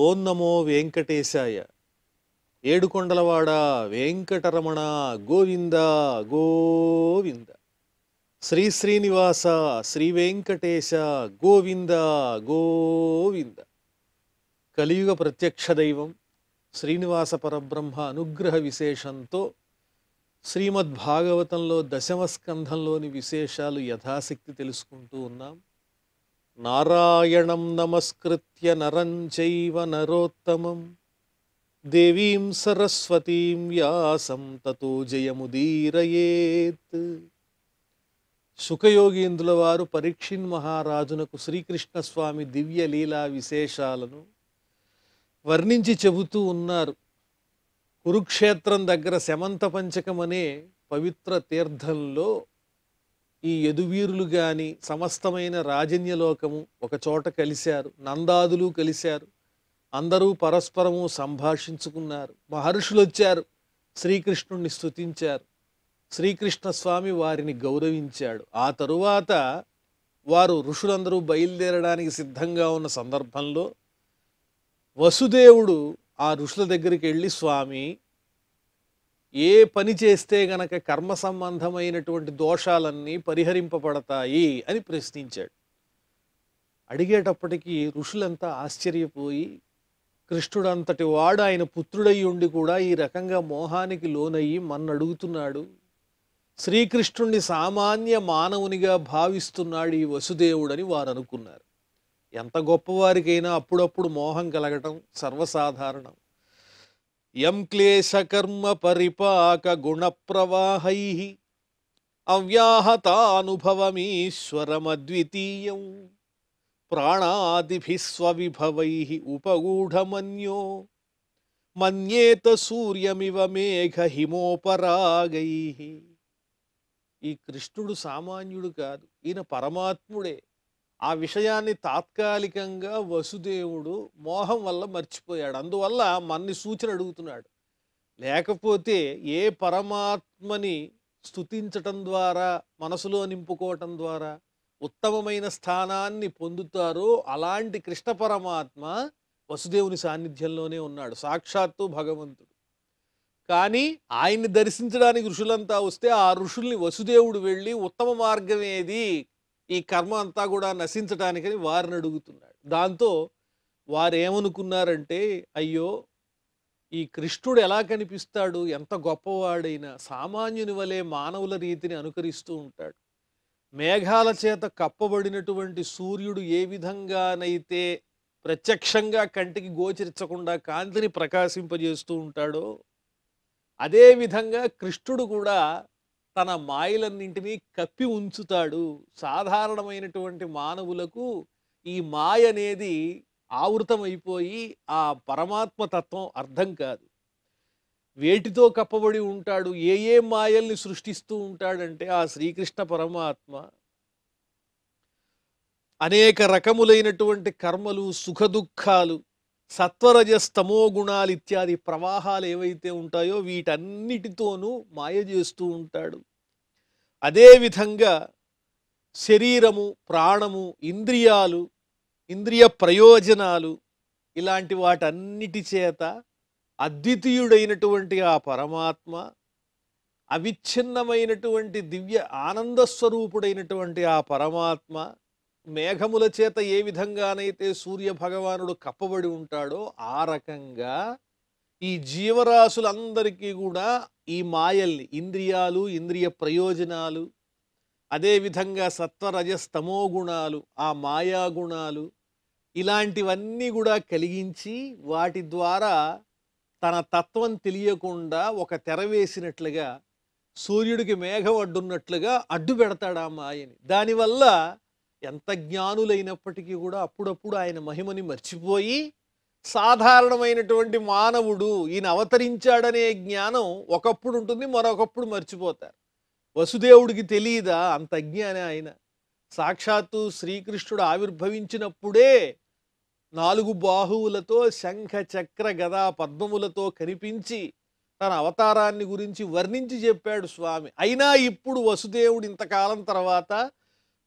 ఓం నమో వెంకటేశాయ. ఏడుకొండలవాడ వెంకటరమణ గోవింద గోవింద. శ్రీ శ్రీనివాస శ్రీ వెంకటేశ గోవింద గోవింద. కలియుగ ప్రత్యక్ష దైవం శ్రీనివాస పరబ్రహ్మ అనుగ్రహ విశేషంతో శ్రీమద్భాగవతంలో దశమ స్కంధంలోని విశేషాలు యథాశక్తి తెలుసుకుంటూ ఉన్నాం. నారాయణం నమస్కృత్య నరం చైవ నరోత్తమం దేవీం సరస్వతీం వ్యాసం తతో జయముదీరయేత్. శుకయోగీంద్రుల వారు పరీక్షిన్ మహారాజునకు శ్రీకృష్ణస్వామి దివ్య లీలా విశేషాలను వర్ణించి చెబుతూ ఉన్నారు. కురుక్షేత్రం దగ్గర శమంత పంచకం అనే పవిత్ర తీర్థంలో ఈ యదువీరులు గాని సమస్తమైన రాజన్యలోకము ఒక చోట కలిశారు. నందాదులు కలిశారు. అందరూ పరస్పరము సంభాషించుకున్నారు. మహర్షులు వచ్చారు, శ్రీకృష్ణుణ్ణి స్తుతించారు. శ్రీకృష్ణ స్వామి వారిని గౌరవించాడు. ఆ తరువాత వారు ఋషులందరూ బయలుదేరడానికి సిద్ధంగా ఉన్న సందర్భంలో వసుదేవుడు ఆ ఋషుల దగ్గరికి వెళ్ళి, స్వామి, ఏ పని చేస్తే గనక కర్మ సంబంధమైనటువంటి దోషాలన్నీ పరిహరింపబడతాయి అని ప్రశ్నించాడు. అడిగేటప్పటికీ ఋషులంతా ఆశ్చర్యపోయి, కృష్ణుడంతటి వాడు ఆయన పుత్రుడై ఉండి కూడా ఈ రకంగా మోహానికి లోనయ్యి మన్ను అడుగుతున్నాడు, శ్రీకృష్ణుణ్ణి సామాన్య మానవునిగా భావిస్తున్నాడు ఈ వసుదేవుడని వారు అనుకున్నారు. ఎంత గొప్పవారికైనా అప్పుడప్పుడు మోహం కలగటం సర్వసాధారణం. యం క్లేశకర్మ పరిపాక గుణ ప్రవాహై అవ్యాహతానుభవమీశ్వరమద్వితీయం ప్రాణాదిభిస్వవిభవై ఉపగూఢమన్యో మన్యేత సూర్యమివ మేఘ హిమోపరాగై. ఈ కృష్ణుడు సామాన్యుడు కాదు, ఈయన పరమాత్ముడే. ఆ విషయాన్ని తాత్కాలికంగా వసుదేవుడు మోహం వల్ల మర్చిపోయాడు. అందువల్ల మన్ని సూచన అడుగుతున్నాడు. లేకపోతే ఏ పరమాత్మని స్తుతించటం ద్వారా, మనసులో నింపుకోవటం ద్వారా ఉత్తమమైన స్థానాన్ని పొందుతారో అలాంటి కృష్ణ పరమాత్మ వసుదేవుని సాన్నిధ్యంలోనే ఉన్నాడు, సాక్షాత్తు భగవంతుడు. కానీ ఆయన్ని దర్శించడానికి ఋషులంతా వస్తే ఆ ఋషుల్ని వసుదేవుడు వెళ్ళి ఉత్తమ మార్గం ఏది, ఈ కర్మ అంతా కూడా నశించటానికని వారిని అడుగుతున్నాడు. దాంతో వారు ఏమనుకున్నారంటే, అయ్యో, ఈ కృష్ణుడు ఎలా కనిపిస్తాడు, ఎంత గొప్పవాడైనా సామాన్యుని వలె మానవుల రీతిని అనుకరిస్తూ ఉంటాడు. మేఘాల చేత కప్పబడినటువంటి సూర్యుడు ఏ విధంగానైతే ప్రత్యక్షంగా కంటికి గోచరించకుండా కాంతిని ప్రకాశింపజేస్తూ ఉంటాడో, అదేవిధంగా కృష్ణుడు కూడా తన మాయలన్నింటినీ కప్పి ఉంచుతాడు. సాధారణమైనటువంటి మానవులకు ఈ మాయ అనేది ఆవృతమైపోయి ఆ పరమాత్మ తత్వం అర్థం కాదు. వేటితో కప్పబడి ఉంటాడు, ఏ ఏ మాయల్ని సృష్టిస్తూ ఉంటాడంటే ఆ శ్రీకృష్ణ పరమాత్మ అనేక రకములైనటువంటి కర్మలు, సుఖదుఖాలు, సత్వరజస్తమో గుణాలు ఇత్యాది ప్రవాహాలు ఏవైతే ఉంటాయో వీటన్నిటితోనూ మాయ చేస్తూ ఉంటాడు. అదేవిధంగా శరీరము, ప్రాణము, ఇంద్రియాలు, ఇంద్రియ ప్రయోజనాలు, ఇలాంటి వాటన్నిటి చేత అద్వితీయుడైనటువంటి ఆ పరమాత్మ, అవిచ్ఛిన్నమైనటువంటి దివ్య ఆనంద స్వరూపుడైనటువంటి ఆ పరమాత్మ మేఘముల చేత ఏ విధంగానైతే సూర్య భగవానుడు కప్పబడి ఉంటాడో ఆ రకంగా ఈ జీవరాశులందరికీ కూడా ఈ మాయల్ని, ఇంద్రియాలు, ఇంద్రియ ప్రయోజనాలు, అదేవిధంగా సత్వరజస్తమో గుణాలు, ఆ మాయా గుణాలు, ఇలాంటివన్నీ కూడా కలిగించి వాటి ద్వారా తన తత్వం తెలియకుండా ఒక తెర వేసినట్లుగా, సూర్యుడికి మేఘం అడ్డున్నట్లుగా అడ్డు పెడతాడు ఆ మాయని. దానివల్ల ఎంత జ్ఞానులైనప్పటికీ కూడా అప్పుడప్పుడు ఆయన మహిమని మర్చిపోయి సాధారణమైనటువంటి మానవుడు ఈయన అవతరించాడనే జ్ఞానం ఒకప్పుడు ఉంటుంది, మరొకప్పుడు మర్చిపోతారు. వసుదేవుడికి తెలియదా అంత అజ్ఞాని ఆయన? సాక్షాత్తు శ్రీకృష్ణుడు ఆవిర్భవించినప్పుడే 4 బాహువులతో శంఖ చక్ర గదా పద్మములతో కనిపించి తన అవతారాన్ని గురించి వర్ణించి చెప్పాడు స్వామి. అయినా ఇప్పుడు వసుదేవుడు ఇంతకాలం తర్వాత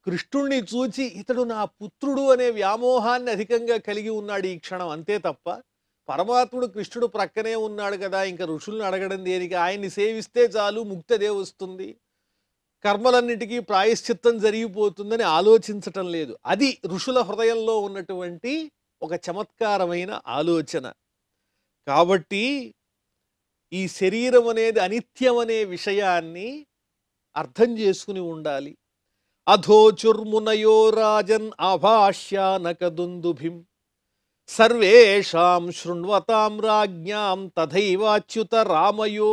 కృష్ణుణ్ణి చూచి ఇతడు నా పుత్రుడు అనే వ్యామోహాన్ని అధికంగా కలిగి ఉన్నాడు ఈ క్షణం, అంతే తప్ప పరమాత్ముడు కృష్ణుడు ప్రక్కనే ఉన్నాడు కదా, ఇంకా ఋషుల్ని అడగడం దేనికి, ఆయన్ని సేవిస్తే చాలు ముక్తదే వస్తుంది, కర్మలన్నిటికీ ప్రాయశ్చిత్తం జరిగిపోతుందని ఆలోచించటం లేదు. అది ఋషుల హృదయంలో ఉన్నటువంటి ఒక చమత్కారమైన ఆలోచన. కాబట్టి ఈ శరీరం అనేది అనిత్యం అనే విషయాన్ని అర్థం చేసుకుని ఉండాలి. అధోచుర్మునయో రాజన్ ఆభాష్యానకదుందుభిం సర్వేషాం శృణ్వతాం రాజ్ఞాం తథైవాచ్యుత రామయో.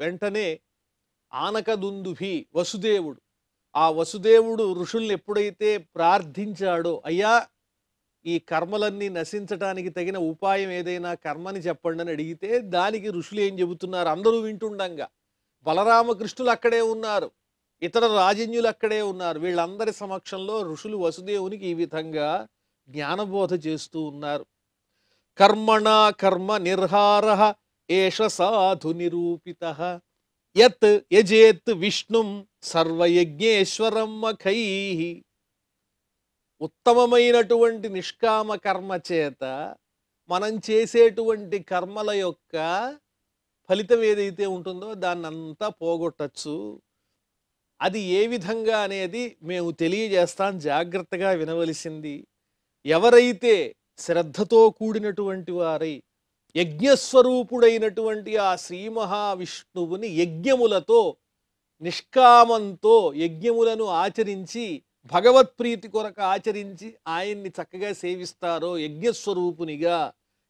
వెంటనే ఆనకదుందుభి వసుదేవుడు, ఆ వసుదేవుడు ఋషుల్ని ఎప్పుడైతే ప్రార్థించాడో, అయ్యా ఈ కర్మలన్నీ నశించడానికి తగిన ఉపాయం ఏదైనా కర్మని చెప్పండి అని అడిగితే, దానికి ఋషులు ఏం చెబుతున్నారు అందరూ వింటుండగా, బలరామకృష్ణులు అక్కడే ఉన్నారు, ఇతర రాజన్యులు అక్కడే ఉన్నారు. వీళ్ళందరి సమక్షంలో ఋషులు వసుదేవునికి ఈ విధంగా జ్ఞానబోధ చేస్తూ ఉన్నారు. కర్మణా కర్మ నిర్హారః ఏష సాధు నిరూపితః యత్ యజేత్ విష్ణుం సర్వయజ్ఞేశ్వరం మఖైః. ఉత్తమమైనటువంటి నిష్కామ కర్మ చేత మనం చేసేటువంటి కర్మల యొక్క ఫలితం ఏదైతే ఉంటుందో దాన్ని అంతా పోగొట్టచ్చు. అది ఏ విధంగా అనేది మేము తెలియజేస్తాం, జాగ్రత్తగా వినవలసింది. ఎవరైతే శ్రద్ధతో కూడినటువంటి వారై యజ్ఞస్వరూపుడైనటువంటి ఆ శ్రీ మహావిష్ణువుని యజ్ఞములతో నిష్కామంతో యజ్ఞములను ఆచరించి భగవత్ప్రీతి కొరకు ఆచరించి ఆయన్ని చక్కగా సేవిస్తారో, యజ్ఞస్వరూపునిగా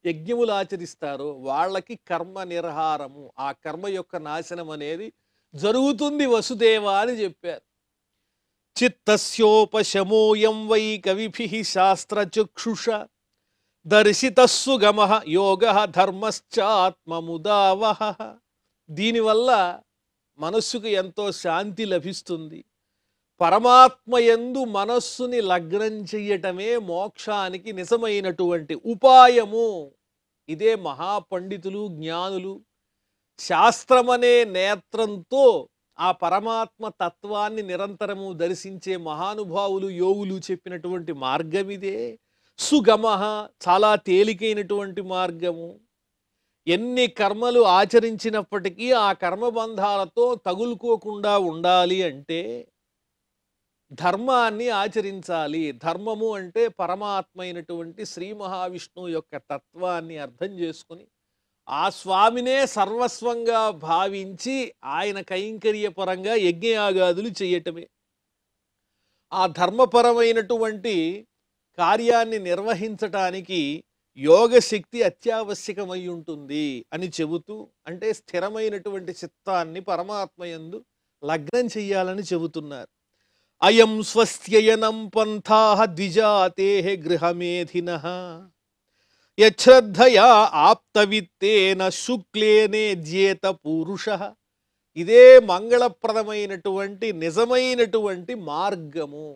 యజ్ఞములు ఆచరిస్తారో వాళ్ళకి కర్మ నిర్హారము, ఆ కర్మ యొక్క నాశనం అనేది జరుగుతుంది వసుదేవ అని చెప్పారు. చిత్తస్యోపశమోయం వై కవిభిః శాస్త్రచక్షుష దర్శితస్సు గమః యోగః ధర్మశ్చాత్మముదావహ. దీనివల్ల మనస్సుకు ఎంతో శాంతి లభిస్తుంది. పరమాత్మయందు మనస్సుని లగ్నం చెయ్యటమే మోక్షానికి నిజమైనటువంటి ఉపాయము. ఇదే మహాపండితులు జ్ఞానులు శాస్త్రమనే నేత్రంతో ఆ పరమాత్మ తత్వాన్ని నిరంతరము దర్శించే మహానుభావులు యోగులు చెప్పినటువంటి మార్గం ఇదే. సుగమః, చాలా తేలికైనటువంటి మార్గము. ఎన్ని కర్మలు ఆచరించినప్పటికీ ఆ కర్మబంధాలతో తగులుకోకుండా ఉండాలి అంటే ధర్మాన్ని ఆచరించాలి. ధర్మము అంటే పరమాత్మ అయినటువంటి శ్రీ మహావిష్ణువు యొక్క తత్వాన్ని అర్థం చేసుకుని ఆ స్వామినే సర్వస్వంగా భావించి ఆయన కైంకర్యపరంగా యజ్ఞయాగాదులు చేయటమే. ఆ ధర్మపరమైనటువంటి కార్యాన్ని నిర్వహించటానికి యోగశక్తి అత్యావశ్యకమై ఉంటుంది అని చెబుతూ, అంటే స్థిరమైనటువంటి చిత్తాన్ని పరమాత్మయందు లగ్నం చెయ్యాలని చెబుతున్నారు. అయం స్వస్త్యయనం పంథాః ద్విజాతేః గృహమేధినః యశ్రద్ధయా ఆప్తవిత్తేన శుక్లేనే జ్యేత పూరుషః. ఇదే మంగళప్రదమైనటువంటి నిజమైనటువంటి మార్గము.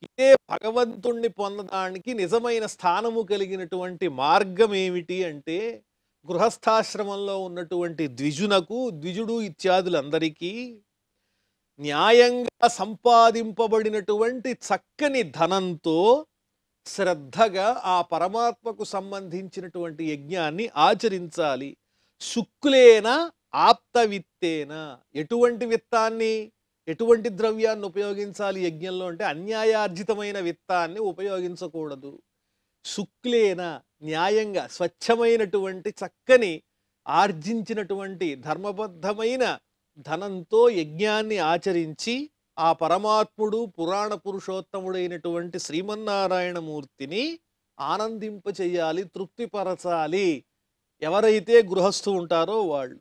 ఇదే భగవంతుణ్ణి పొందడానికి నిజమైన స్థానము కలిగినటువంటి మార్గం ఏమిటి అంటే, గృహస్థాశ్రమంలో ఉన్నటువంటి ద్విజునకు, ద్విజుడు ఇత్యాదులందరికీ న్యాయంగా సంపాదింపబడినటువంటి చక్కని ధనంతో శ్రద్ధగా ఆ పరమాత్మకు సంబంధించినటువంటి యజ్ఞాన్ని ఆచరించాలి. శుక్లేన ఆప్తవిత్తేన, ఎటువంటి విత్తాన్ని, ఎటువంటి ద్రవ్యాన్ని ఉపయోగించాలి యజ్ఞంలో అంటే అన్యాయార్జితమైన విత్తాన్ని ఉపయోగించకూడదు. శుక్లేన, న్యాయంగా స్వచ్ఛమైనటువంటి చక్కని ఆర్జించినటువంటి ధర్మబద్ధమైన ధనంతో యజ్ఞాన్ని ఆచరించి ఆ పరమాత్ముడు పురాణ పురుషోత్తముడైనటువంటి శ్రీమన్నారాయణమూర్తిని ఆనందింపచేయాలి, తృప్తిపరచాలి. ఎవరైతే గృహస్థు ఉంటారో వాళ్ళు.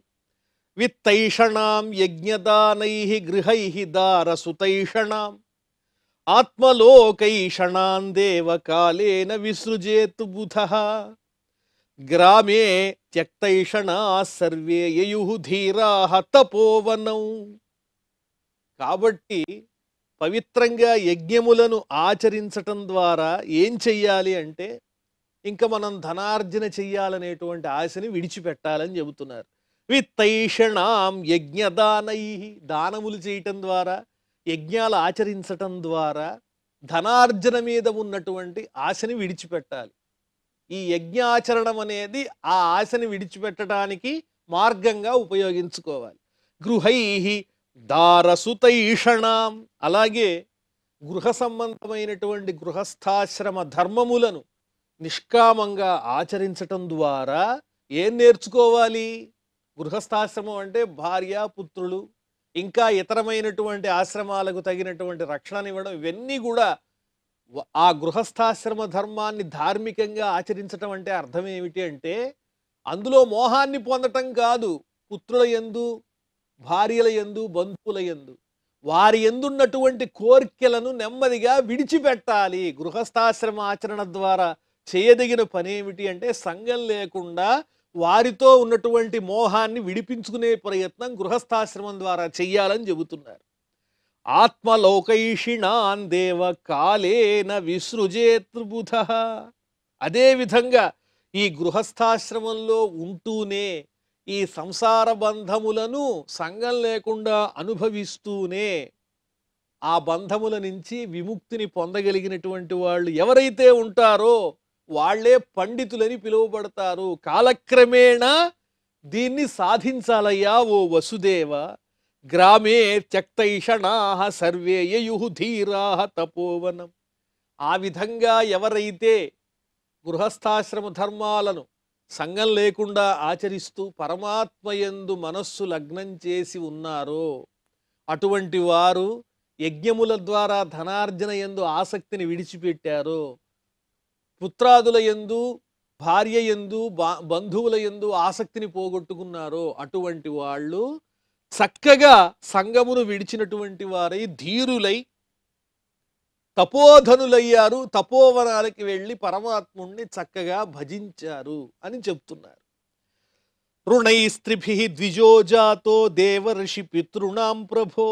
విత్తైషణాం యజ్ఞదానైః గృహైః దారసుతైషణాం ఆత్మలోకైషణాం దేవకాలేన విసృజేతు బుధః గ్రామే త్యక్తైషణాః సర్వే యయుః ధీరాః తపోవనౌ. కాబట్టి పవిత్రంగా యజ్ఞములను ఆచరించటం ద్వారా ఏం చెయ్యాలి అంటే, ఇంకా మనం ధనార్జన చెయ్యాలనేటువంటి ఆశని విడిచిపెట్టాలని చెబుతున్నారు. విత్తైషణాం యజ్ఞదానైః, దానములు చేయటం ద్వారా, యజ్ఞాలు ఆచరించటం ద్వారా ధనార్జన మీద ఉన్నటువంటి ఆశని విడిచిపెట్టాలి. ఈ యజ్ఞాచరణం అనేది ఆ ఆశని విడిచిపెట్టడానికి మార్గంగా ఉపయోగించుకోవాలి. గృహై దారసుతైషణాం, అలాగే గృహ సంబంధమైనటువంటి గృహస్థాశ్రమ ధర్మములను నిష్కామంగా ఆచరించటం ద్వారా ఏం నేర్చుకోవాలి? గృహస్థాశ్రమం అంటే భార్య, పుత్రులు, ఇంకా ఇతరమైనటువంటి ఆశ్రమాలకు తగినటువంటి రక్షణనివ్వడం, ఇవన్నీ కూడా ఆ గృహస్థాశ్రమ ధర్మాన్ని ధార్మికంగా ఆచరించటం అంటే అర్థం ఏమిటి అంటే, అందులో మోహాన్ని పొందటం కాదు. పుత్రుల యందు, భార్యల యందు, బంధువుల యందు వారి ఎందున్నటువంటి కోర్కెలను నెమ్మదిగా విడిచిపెట్టాలి. గృహస్థాశ్రమ ఆచరణ ద్వారా చేయదగిన పని ఏమిటి అంటే, సంఘం లేకుండా వారితో ఉన్నటువంటి మోహాన్ని విడిపించుకునే ప్రయత్నం గృహస్థాశ్రమం ద్వారా చెయ్యాలని చెబుతున్నారు. ఆత్మలోకైషిణాన్ దేవ కాలేన విసృజేతృబుధ. అదేవిధంగా ఈ గృహస్థాశ్రమంలో ఉంటూనే ఈ సంసార బంధములను సంఘం లేకుండా అనుభవిస్తూనే ఆ బంధముల నుంచి విముక్తిని పొందగలిగినటువంటి వాళ్ళు ఎవరైతే ఉంటారో వాళ్లే పండితులని పిలువబడతారు. కాలక్రమేణా దీన్ని సాధించాలయ్యా ఓ వసుదేవ. గ్రామే త్యక్తైషణాః సర్వే యయుః ధీరాః తపోవనం. ఆ విధంగా ఎవరైతే గృహస్థాశ్రమ ధర్మాలను సంఘం లేకుండా ఆచరిస్తూ పరమాత్మయందు మనస్సు లగ్నం చేసి ఉన్నారో అటువంటి వారు యజ్ఞముల ద్వారా ధనార్జన యందు ఆసక్తిని విడిచిపెట్టారో, పుత్రాదుల యందు, భార్య యందు, బంధువుల యందు ఆసక్తిని పోగొట్టుకున్నారో అటువంటి వాళ్ళు చక్కగా సంఘమును విడిచినటువంటి వారై ధీరులై తపోధనులయ్యారు. తపోవనాలకి వెళ్ళి పరమాత్ముణ్ణి చక్కగా భజించారు అని చెప్తున్నారు. రుణైస్త్రిభిః ద్విజోజాతో దేవర్షి పితృణాం ప్రభో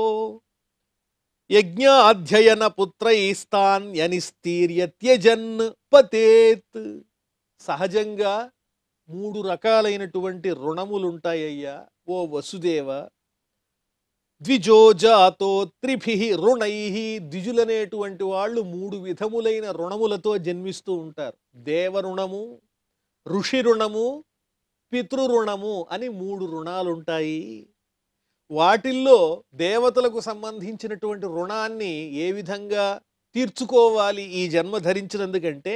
యజ్ఞాధ్యయన పుత్రైస్తాన్యనిస్తీర్య త్యజన్ పతేత్. సహజంగా 3 రకాలైనటువంటి రుణములుంటాయ్యా ఓ వసుదేవ. ద్విజోజాతో త్రిభిః రుణైః. ద్విజులనేటువంటి వాళ్ళు 3 విధములైన రుణములతో జన్మిస్తూ ఉంటారు. దేవరుణము, ఋషి రుణము, పితృరుణము అని 3 రుణాలుంటాయి. వాటిల్లో దేవతలకు సంబంధించినటువంటి రుణాన్ని ఏ విధంగా తీర్చుకోవాలి ఈ జన్మ ధరించినందుకంటే,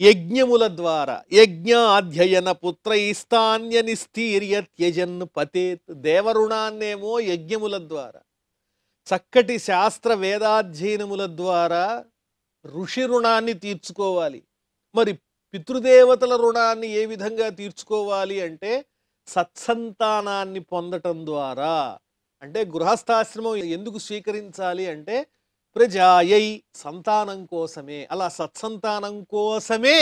యజ్ఞముల ద్వారా. యజ్ఞాధ్యయన పుత్రైస్తాన్యనిస్తీర్య త్యజన్ పతేత్. దేవరుణాన్నేమో యజ్ఞముల ద్వారా, చక్కటి శాస్త్ర వేదాధ్యయనముల ద్వారా ఋషి రుణాన్ని తీర్చుకోవాలి. మరి పితృదేవతల రుణాన్ని ఏ విధంగా తీర్చుకోవాలి అంటే, సత్సంతానాన్ని పొందటం ద్వారా. అంటే గృహస్థాశ్రమం ఎందుకు స్వీకరించాలి అంటే, ప్రజాయై, సంతానం కోసమే. అలా సత్సంతానం కోసమే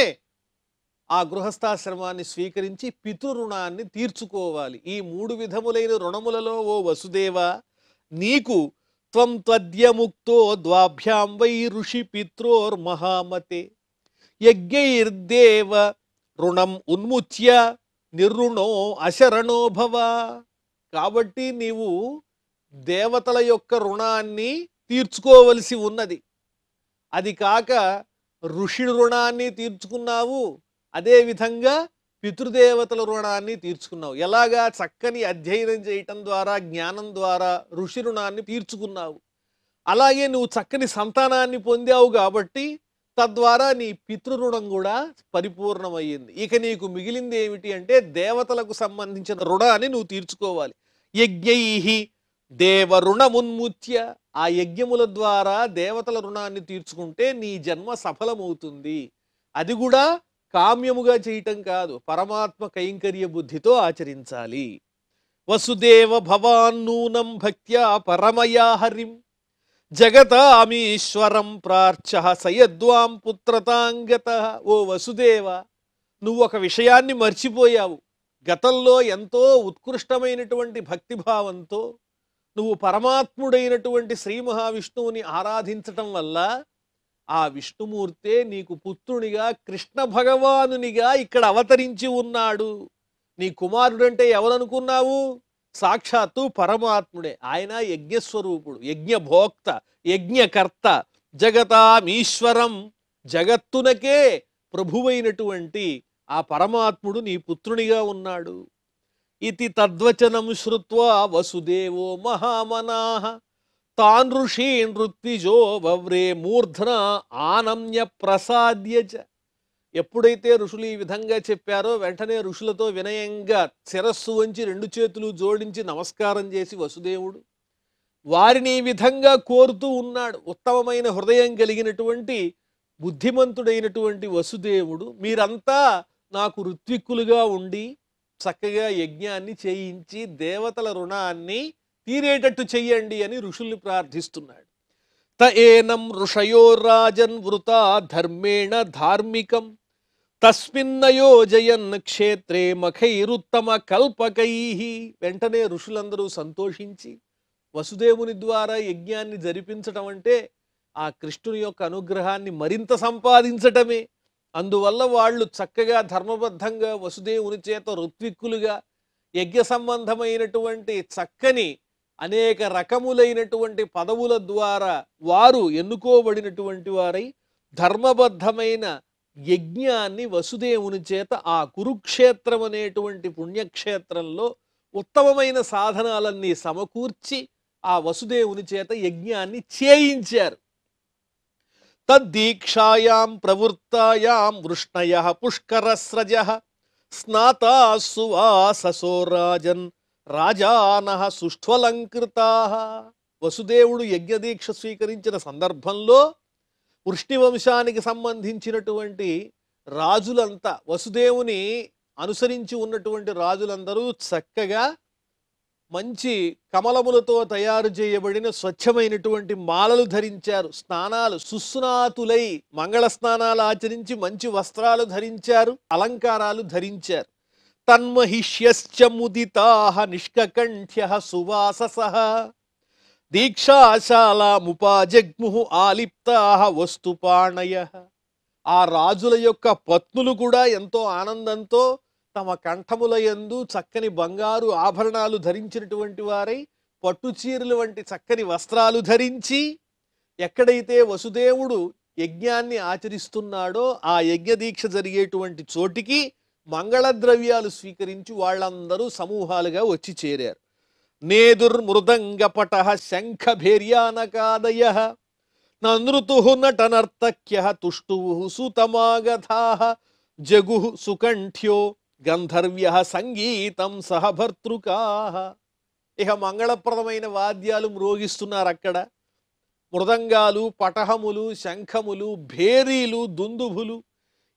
ఆ గృహస్థాశ్రమాన్ని స్వీకరించి పితృరుణాన్ని తీర్చుకోవాలి. ఈ 3 విధములైన రుణములలో ఓ వసుదేవ నీకు త్వం త్వద్యముక్తో ద్వాభ్యాం వై ఋషి పిత్రోర్మహామతే యజ్ఞైర్దేవ రుణం ఉన్ముచ్య నిర్రుణో అశరణో భవ. కాబట్టి నీవు దేవతల యొక్క రుణాన్ని తీర్చుకోవలసి ఉన్నది. అది కాక ఋషి రుణాన్ని తీర్చుకున్నావు, అదేవిధంగా పితృదేవతల రుణాన్ని తీర్చుకున్నావు. ఎలాగా? చక్కని అధ్యయనం చేయటం ద్వారా, జ్ఞానం ద్వారా ఋషి రుణాన్ని తీర్చుకున్నావు. అలాగే నువ్వు చక్కని సంతానాన్ని పొందావు కాబట్టి తద్వారా నీ పితృరుణం కూడా పరిపూర్ణమయ్యింది. ఇక నీకు మిగిలింది ఏమిటి అంటే, దేవతలకు సంబంధించిన రుణాన్ని నువ్వు తీర్చుకోవాలి. యజ్ఞైః దేవరుణమున్ముచ్య. ఆ యజ్ఞముల ద్వారా దేవతల రుణాన్ని తీర్చుకుంటే నీ జన్మ సఫలమవుతుంది. అది కూడా కామ్యముగా చేయటం కాదు, పరమాత్మ కైంకర్య బుద్ధితో ఆచరించాలి. వసుదేవ భవాన్నూనం భక్త్యా పరమయా హరిం జగతామీశ్వరం ప్రార్చః సయద్వాం పుత్రతాంగతః. ఓ వసుదేవ, నువ్వు ఒక విషయాన్ని మర్చిపోయావు. గతంలో ఎంతో ఉత్కృష్టమైనటువంటి భక్తిభావంతో నువ్వు పరమాత్ముడైనటువంటి శ్రీ మహావిష్ణువుని ఆరాధించటం వల్ల ఆ విష్ణుమూర్తే నీకు పుత్రునిగా, కృష్ణ భగవానునిగా ఇక్కడ అవతరించి ఉన్నాడు. నీ కుమారుడంటే ఎవరనుకున్నావు? సాక్షాత్తు పరమాత్ముడే. ఆయన యజ్ఞస్వరూపుడు, యజ్ఞభోక్త, యజ్ఞకర్త, జగతామీశ్వరం. జగత్తునకే ప్రభువైనటువంటి ఆ పరమాత్ముడు నీ పుత్రునిగా ఉన్నాడు. ఇతి తద్వచనం శ్రుత్వా వసుదేవో మహామనాః తాన్ ఋషీన్ ఋత్విజో వవ్రే మూర్ధ్న ఆనమ్య ప్రసాద్య చ. ఎప్పుడైతే ఋషులు ఈ విధంగా చెప్పారో వెంటనే ఋషులతో వినయంగా శిరస్సు వంచి రెండు చేతులు జోడించి నమస్కారం చేసి వసుదేవుడు వారిని ఈ విధంగా కోరుతూ ఉన్నాడు. ఉత్తమమైన హృదయం కలిగినటువంటి బుద్ధిమంతుడైనటువంటి వసుదేవుడు, మీరంతా నాకు ఋత్విక్కులుగా ఉండి చక్కగా యజ్ఞాన్ని చేయించి దేవతల రుణాన్ని తీరేటట్టు చెయ్యండి అని ఋషుల్ని ప్రార్థిస్తున్నాడు. త ఏనం ఋషయో రాజన్ వృతా ధర్మేణ ధార్మికం తస్మిన్నయోజయన్ క్షేత్రే మఖైరుత్తమ కల్పకై. వెంటనే ఋషులందరూ సంతోషించి వసుదేవుని ద్వారా యజ్ఞాన్ని జరిపించటం అంటే ఆ కృష్ణుని యొక్క అనుగ్రహాన్ని మరింత సంపాదించటమే. అందువల్ల వాళ్ళు చక్కగా ధర్మబద్ధంగా వసుదేవుని చేత ఋత్విక్కులుగా యజ్ఞ సంబంధమైనటువంటి చక్కని అనేక రకములైనటువంటి పదవుల ద్వారా వారు ఎన్నుకోబడినటువంటి వారై ధర్మబద్ధమైన యజ్ఞాన్ని వసుదేవుని చేత ఆ కురుక్షేత్రం అనేటువంటి పుణ్యక్షేత్రంలో ఉత్తమమైన సాధనాలన్నీ సమకూర్చి ఆ వసుదేవుని చేత యజ్ఞాన్ని చేయించారు. తద్దీక్షాయాం ప్రవృత్తాయాం వృష్ణయః పుష్కరస్రజః స్నాతా సువాససో రాజన్ రాజానః సుష్ఠ్వలంకృతాః. వసుదేవుడు యజ్ఞదీక్ష స్వీకరించిన సందర్భంలో వృష్ణివంశానికి సంబంధించినటువంటి రాజులంతా, వసుదేవుని అనుసరించి ఉన్నటువంటి రాజులందరూ చక్కగా మంచి కమలములతో తయారు చేయబడిన స్వచ్ఛమైనటువంటి మాలలు ధరించారు. స్నానాలు సుస్నాతులై మంగళ స్నానాలు ఆచరించి మంచి వస్త్రాలు ధరించారు, అలంకారాలు ధరించారు. తన్మహిష్యశ్చ ముదితాః నిష్కకంఠ్యః సువాససః దీక్షాశాలాముపాజగ్ముః ఆలిప్తాః వస్తుపాణయః. ఆ రాజుల యొక్క పత్నులు కూడా ఎంతో ఆనందంతో తమ కంఠముల యందు చక్కని బంగారు ఆభరణాలు ధరించినటువంటి వారై పట్టుచీరలు వంటి చక్కని వస్త్రాలు ధరించి ఎక్కడైతే వసుదేవుడు యజ్ఞాన్ని ఆచరిస్తున్నాడో ఆ యజ్ఞ దీక్ష జరిగేటువంటి చోటికి మంగళద్రవ్యాలు స్వీకరించి వాళ్ళందరూ సమూహాలుగా వచ్చి చేరారు. నేదుర్మృదంగపటః శంఖభేర్యానకాదయః నృతుః నటనర్తక్యః తుష్టువుః సుతమాగతాః జగుః సుకంఠ్యో గంధర్వ్యః సంగీతం సహ భర్తృకాః. ఇక మంగళప్రదమైన వాద్యాలు మ్రోగిస్తున్నారు అక్కడ. మృదంగాలు, పటహములు, శంఖములు, భేరీలు, దుందుభులు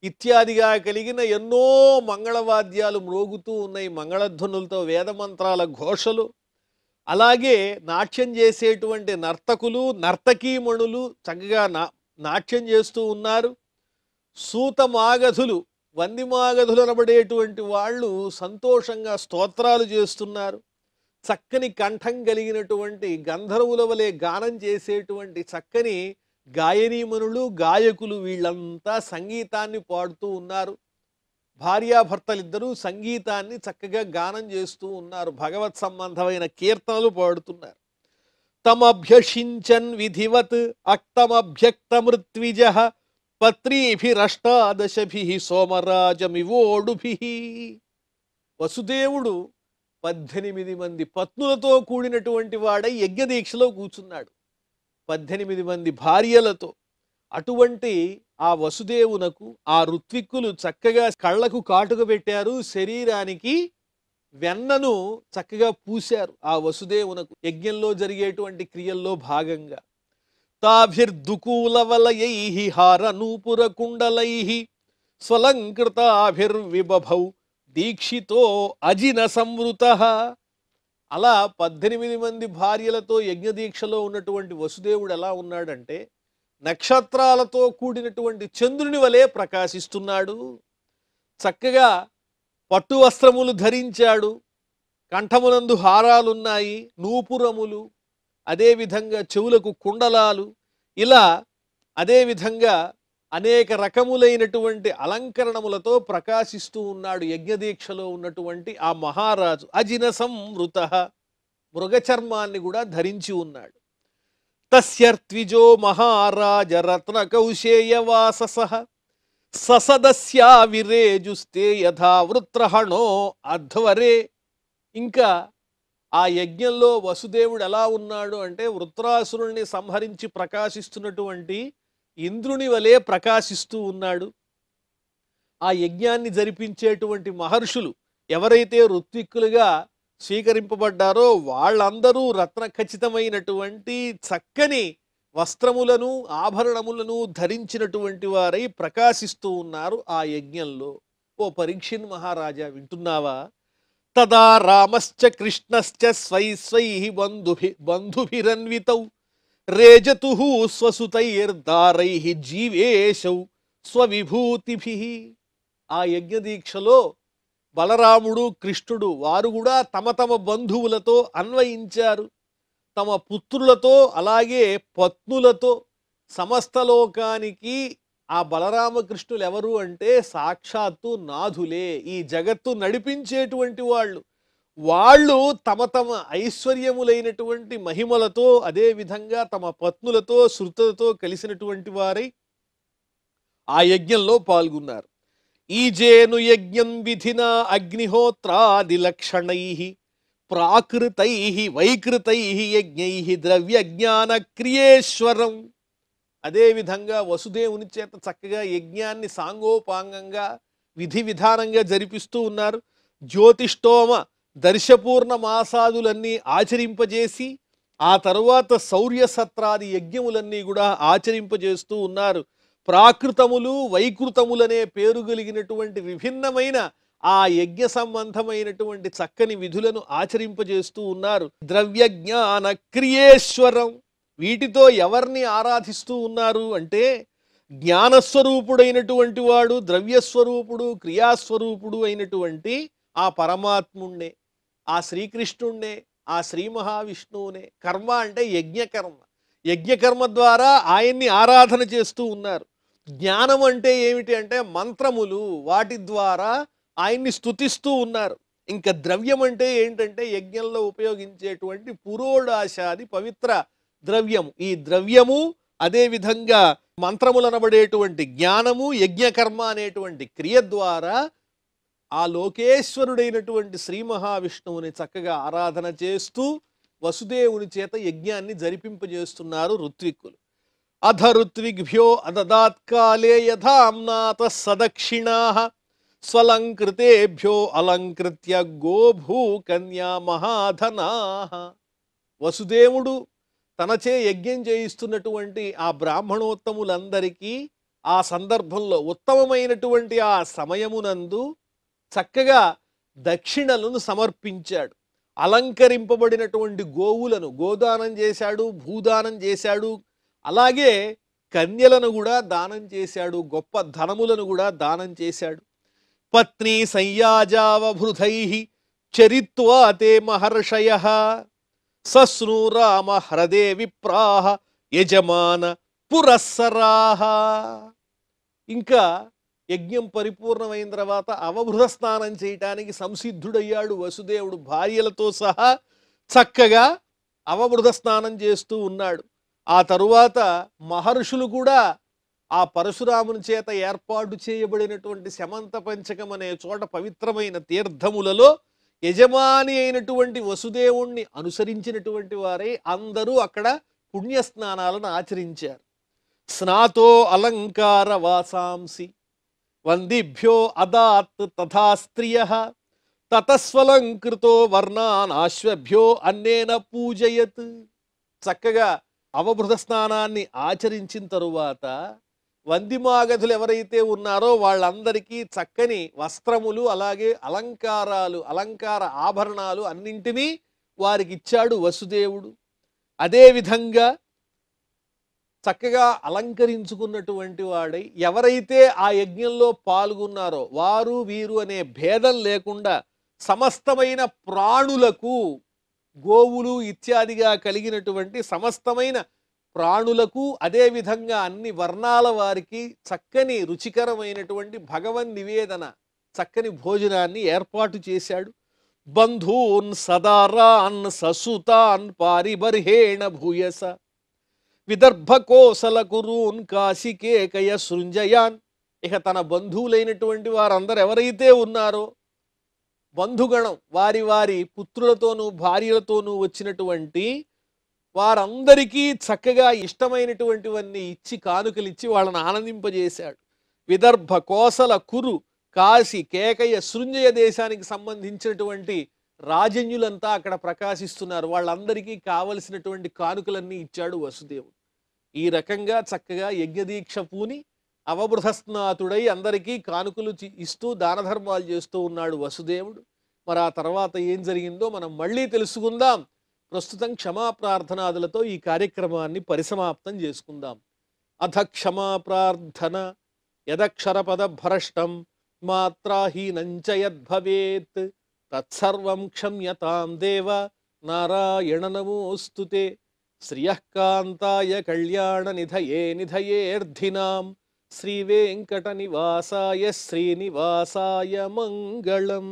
ఇత్యాదిగా కలిగిన ఎన్నో మంగళవాద్యాలు మ్రోగుతూ ఉన్నాయి. మంగళధ్వనులతో వేదమంత్రాల ఘోషలు, అలాగే నాట్యం చేసేటువంటి నర్తకులు, నర్తకీమణులు చక్కగా నాట్యం చేస్తూ ఉన్నారు. సూతమాగధులు, వందిమాగధులు అనబడేటువంటి వాళ్ళు సంతోషంగా స్తోత్రాలు చేస్తున్నారు. చక్కని కంఠం కలిగినటువంటి గంధర్వుల వలె గానం చేసేటువంటి చక్కని గాయనీమణులు, గాయకులు వీళ్ళంతా సంగీతాన్ని పాడుతూ ఉన్నారు. భార్యాభర్తలిద్దరూ సంగీతాన్ని చక్కగా గానం చేస్తూ ఉన్నారు. భగవత్ సంబంధమైన కీర్తనలు పాడుతున్నారు. తమభ్యషించన్ విధివత్ అక్తమభ్యక్తమృత్విజః పత్రీభిరష్టాదశభిః సోమరాజమివోడుభిః. వసుదేవుడు 18 మంది పత్నులతో కూడినటువంటి వాడై యజ్ఞదీక్షలో కూర్చున్నాడు, 18 మంది భార్యలతో. అటువంటి ఆ వసుదేవునకు ఆ ఋత్విక్కులు చక్కగా కళ్ళకు కాటుక పెట్టారు, శరీరానికి వెన్నను చక్కగా పూశారు. ఆ వసుదేవునకు యజ్ఞంలో జరిగేటువంటి క్రియల్లో భాగంగా తాభిర్దుకూలవలయైః హారనూపుర కుండలైః స్వలంకృతాభిర్విబభౌ దీక్షితో అజిన సంవృతః. అలా 18 మంది భార్యలతో యజ్ఞదీక్షలో ఉన్నటువంటి వసుదేవుడు ఎలా ఉన్నాడంటే నక్షత్రాలతో కూడినటువంటి చంద్రుని వలె ప్రకాశిస్తున్నాడు. చక్కగా పట్టు వస్త్రములు ధరించాడు, కంఠమునందు హారాలున్నాయి, నూపురములు, అదేవిధంగా చెవులకు కుండలాలు, ఇలా అదేవిధంగా అనేక రకములైనటువంటి అలంకరణములతో ప్రకాశిస్తూ ఉన్నాడు యజ్ఞదీక్షలో ఉన్నటువంటి ఆ మహారాజు. అజిన సంవృతః, మృగచర్మాన్ని కూడా ధరించి ఉన్నాడు. తస్యర్త్విజో మహారాజ రత్న కౌశేయవాససః ససదస్యా విరేజుస్తే యథా వృత్రహణో అధ్వరే. ఇంకా ఆ యజ్ఞంలో వసుదేవుడు ఎలా ఉన్నాడు అంటే వృత్రాసురుణ్ణి సంహరించి ప్రకాశిస్తున్నటువంటి ఇంద్రుని వలె ప్రకాశిస్తూ ఉన్నాడు. ఆ యజ్ఞాన్ని జరిపించేటువంటి మహర్షులు ఎవరైతే ఋత్విక్కులుగా స్వీకరింపబడ్డారో వాళ్ళందరూ రత్న ఖచ్చితమైనటువంటి చక్కని వస్త్రములను ఆభరణములను ధరించినటువంటి వారై ప్రకాశిస్తూ ఉన్నారు ఆ యజ్ఞంలో. ఓ పరీక్షిన్ మహారాజా, వింటున్నావా? తదా రామశ్చ కృష్ణశ్చ స్వై స్వై బంధుభిరన్వితౌ రేజతుః స్వసుతైర్దారైః జీవేశౌ స్వవిభూతిభిః. ఆ యజ్ఞదీక్షలో బలరాముడు కృష్ణుడు వారు కూడా తమ తమ బంధువులతో అన్వయించారు. తమ పుత్రులతో అలాగే పత్నులతో సమస్త లోకానికి ఆ బలరామకృష్ణులు ఎవరు అంటే సాక్షాత్తు నాథులే, ఈ జగత్తు నడిపించేటువంటి వాళ్ళు. వాళ్ళు తమ తమ ఐశ్వర్యములైనటువంటి మహిమలతో అదే విధంగా తమ పత్నులతో శృతులతో కలిసినటువంటి వారై ఆ యజ్ఞంలో పాల్గొన్నారు. ఈజేను యజ్ఞం విధినా అగ్నిహోత్రాది లక్షణైః ప్రాకృతైః వైకృతైః యజ్ఞైః ద్రవ్యజ్ఞాన క్రియేశ్వరం. అదేవిధంగా వసుదేవుని చేత చక్కగా యజ్ఞాన్ని సాంగోపాంగంగా విధి విధానంగా జరిపిస్తూ ఉన్నారు. జ్యోతిష్టోమ దర్శపూర్ణ మాసాదులన్నీ ఆచరింపజేసి ఆ తరువాత శౌర్య సత్రాది యజ్ఞములన్నీ కూడా ఆచరింపజేస్తూ ఉన్నారు. ప్రాకృతములు వైకృతములనే పేరు కలిగినటువంటి విభిన్నమైన ఆ యజ్ఞ సంబంధమైనటువంటి చక్కని విధులను ఆచరింపజేస్తూ ఉన్నారు. ద్రవ్యజ్ఞాన క్రియేశ్వరం. వీటితో ఎవరిని ఆరాధిస్తూ ఉన్నారు అంటే జ్ఞానస్వరూపుడైనటువంటి వాడు, ద్రవ్యస్వరూపుడు, క్రియాస్వరూపుడు అయినటువంటి ఆ పరమాత్ముణ్ణే, ఆ శ్రీకృష్ణుణ్ణే, ఆ శ్రీ మహావిష్ణువునే. కర్మ అంటే యజ్ఞకర్మ. యజ్ఞకర్మ ద్వారా ఆయన్ని ఆరాధన చేస్తూ ఉన్నారు. జ్ఞానం అంటే ఏమిటి అంటే మంత్రములు, వాటి ద్వారా ఆయన్ని స్తుతిస్తూ ఉన్నారు. ఇంకా ద్రవ్యం అంటే ఏంటంటే యజ్ఞంలో ఉపయోగించేటువంటి పురోడాశాది పవిత్ర ద్రవ్యము. ఈ ద్రవ్యము అదేవిధంగా మంత్రములనబడేటువంటి జ్ఞానము, యజ్ఞకర్మ అనేటువంటి క్రియ ద్వారా ఆ లోకేశ్వరుడైనటువంటి శ్రీ మహావిష్ణువుని చక్కగా ఆరాధన చేస్తూ వసుదేవుని చేత యజ్ఞాన్ని జరిపింపజేస్తున్నారు ఋత్విక్కులు. అధ ఋత్విగ్భ్యో అదదాత్కాలే యథామ్నాత సదక్షిణాః స్వలంకృతేభ్యో అలంకృత్య గోభూ కన్యా మహాధనాః. వసుదేవుడు తనచే యజ్ఞం చేయిస్తున్నటువంటి ఆ బ్రాహ్మణోత్తములందరికీ ఆ సందర్భంలో ఉత్తమమైనటువంటి ఆ సమయమునందు చక్కగా దక్షిణలను సమర్పించాడు. అలంకరింపబడినటువంటి గోవులను గోదానం చేశాడు, భూదానం చేశాడు, అలాగే కన్యలను కూడా దానం చేశాడు, గొప్ప ధనములను కూడా దానం చేశాడు. పత్ని సంయాజావభృధైః చరిత్వా తే మహర్షయః సస్ను రామ హ్రదే విప్రాః యజమాన పురస్సరాః. ఇంకా యజ్ఞం పరిపూర్ణమైన తర్వాత అవబృధ స్నానం చేయటానికి సంసిద్ధుడయ్యాడు వసుదేవుడు. భార్యలతో సహా చక్కగా అవబృధ స్నానం చేస్తూ ఉన్నాడు. ఆ తరువాత మహర్షులు కూడా ఆ పరశురాముని చేత ఏర్పాటు చేయబడినటువంటి శమంత పంచకం అనే చోట పవిత్రమైన తీర్థములలో యజమాని అయినటువంటి వసుదేవుణ్ణి అనుసరించినటువంటి వారై అందరూ అక్కడ పుణ్యస్నానాలను ఆచరించారు. స్నాతో అలంకార వాసాంసి వందిభ్యో అదాత్ తథా స్త్రియః తతస్వలంకృతో వర్ణానాశ్వభ్యో అన్నేన పూజయత్. చక్కగా అవబృధ స్నానాన్ని ఆచరించిన తరువాత వందిమాగధులు ఎవరైతే ఉన్నారో వాళ్ళందరికీ చక్కని వస్త్రములు అలాగే అలంకారాలు, అలంకార ఆభరణాలు అన్నింటినీ వారికి ఇచ్చాడు వసుదేవుడు. అదేవిధంగా చక్కగా అలంకరించుకున్నటువంటి వాడై ఎవరైతే ఆ యజ్ఞంలో పాల్గొన్నారో వారు వీరు అనే భేదం లేకుండా సమస్తమైన ప్రాణులకు, గోవులు ఇత్యాదిగా కలిగినటువంటి సమస్తమైన ప్రాణులకు అదేవిధంగా అన్ని వర్ణాల వారికి చక్కని రుచికరమైనటువంటి భగవన్ నివేదన, చక్కని భోజనాన్ని ఏర్పాటు చేశాడు. బంధూన్ సదారాన్ ససుతాన్ పారిబర్హేణ భూయస విదర్భకోసల కురూన్ కాశికేకయ సృంజయాన్ ఇక తన బంధువులైనటువంటి వారందరూ ఎవరైతే ఉన్నారో బంధుగణం వారి వారి పుత్రులతోనూ భార్యలతోనూ వచ్చినటువంటి వారందరికీ చక్కగా ఇష్టమైనటువంటివన్నీ ఇచ్చి కానుకలిచ్చి వాళ్ళని ఆనందింపజేశాడు. విదర్భ, కోసల, కురు, కాశీ, కేకయ, శృంజయ దేశానికి సంబంధించినటువంటి రాజన్యులంతా అక్కడ ప్రకాశిస్తున్నారు. వాళ్ళందరికీ కావలసినటువంటి కానుకలన్నీ ఇచ్చాడు వసుదేవుడు. ఈ రకంగా చక్కగా యజ్ఞదీక్ష పూని అవబృధస్నాతుడై అందరికీ కానుకలు ఇస్తూ దాన ధర్మాలు చేస్తూ ఉన్నాడు వసుదేవుడు. మరి ఆ తర్వాత ఏం జరిగిందో మనం మళ్ళీ తెలుసుకుందాం. ప్రస్తుతం క్షమా ప్రార్థనాదులతో ఈ కార్యక్రమాన్ని పరిసమాప్తం చేసుకుందాం. అథ క్షమా ప్రార్థన. యదక్షర పద భ్రష్టం మాత్రాహీనంచ యద్భవేత్ తత్సర్వం క్షమ్యతాం దేవ నారాయణ నమోస్తుతే. శ్రియఃకాంతాయ కళ్యాణ నిధయే నిధయేర్ధినాం శ్రీవేంకట నివాసాయ శ్రీనివాసాయ మంగళం.